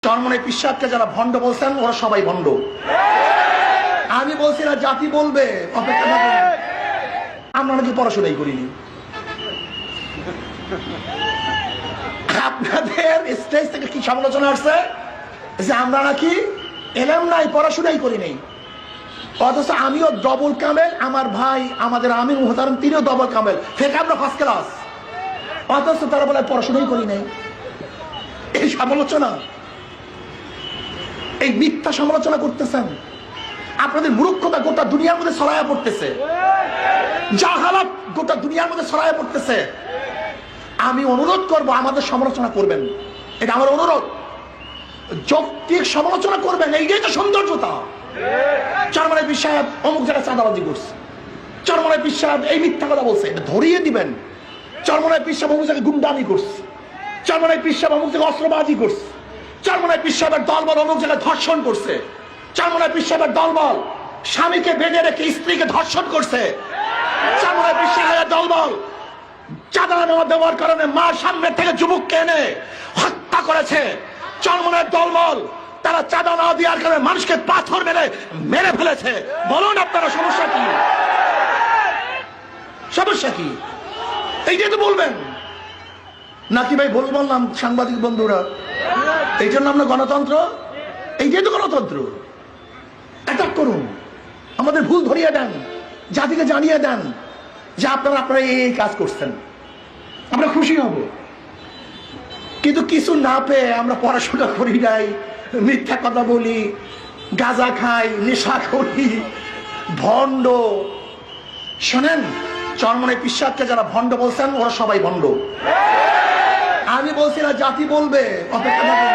চরমনে পিশাবকে যারা ভণ্ড বলছেন ওরা সবাই ভণ্ড। আমি বলছি না জাতি বলবে, অপেক্ষা থাকুন। আমরা নাকি পড়াশোনাই করিনি। আপনাদের স্টেজ থেকে কি সমালোচনা আসছে যে আমরা নাকি এলাম নাই, পড়াশোনাই করি নাই। অথচ আমিও ডবল কামেল, আমার ভাই আমাদের আমির মুহতারাম তিনিও ডবল কামেল, ফেক আমরা ফার্স্ট ক্লাস। অথচ তারা বলে পড়াশোনাই করি নাই। এই সমালোচনা, এই মিথ্যা সমালোচনা করতেছেন। আপনাদের মূর্খতা গোটা দুনিয়ার মধ্যে ছড়ায়া পড়তেছে, জাহালাত গোটা দুনিয়ার মধ্যে ছড়ায়া পড়তেছে। আমি অনুরোধ করব আমাদের সমালোচনা করবেন, এটা আমার অনুরোধ। যৌক্তিক সমালোচনা করবেন, এইটাই তো সৌন্দর্যতা। চরমনে পিশাব অমুক জায়গায় চাঁদাবাজি করছে, চরমনে পিশাব এই মিথ্যা কথা বলছে, এটা ধরিয়ে দিবেন। চরমনে পিশাব অমুক জায়গায় গুন্ডামি করছে, চরমনে পিশাব অমুক জায়গায় অস্ত্রবাজি করছে, চরমনে পিশাবের দলবল অমুক জায়গায় ধর্ষণ করছে, চরমনে পিশাবের দলবল স্বামীকে বেঁধে রেখে স্ত্রীকে ধর্ষণ করছে, চরমনে পিশাবের দলবল চাঁদা দেওয়ার কারণে মা সামনের থেকে যুবককে এনে হত্যা করেছে। চরমনের দলবল তারা চাঁদা না দেওয়ার কারণে মানুষকে পাথর মেরে ফেলেছে। বলুন আপনারা সমস্যা কি? সমস্যা কি? এইটাই তো বলবেন নাকি ভাই? ভুল বললাম সাংবাদিক বন্ধুরা? এই জন্য আমরা গণতন্ত্র, এইটাই তো গণতন্ত্র। অ্যাটাক করুন, আমাদের ভুল ধরিয়ে দেন, জাতিকে জানিয়ে দেন যে আপনারা এই কাজ করছেন, আমরা খুশি হব। কিন্তু কিছু না পেয়ে আমরা পড়াশোনা করি নাই, মিথ্যা কথা বলি, গাঁজা খাই, নেশা করি, ভণ্ড। শোনেন, চরমনে পিশাবকে যারা ভণ্ড বলছেন ওরা সবাই ভণ্ড। আমি বলছি না জাতি বলবে, অপেক্ষা থাকুন।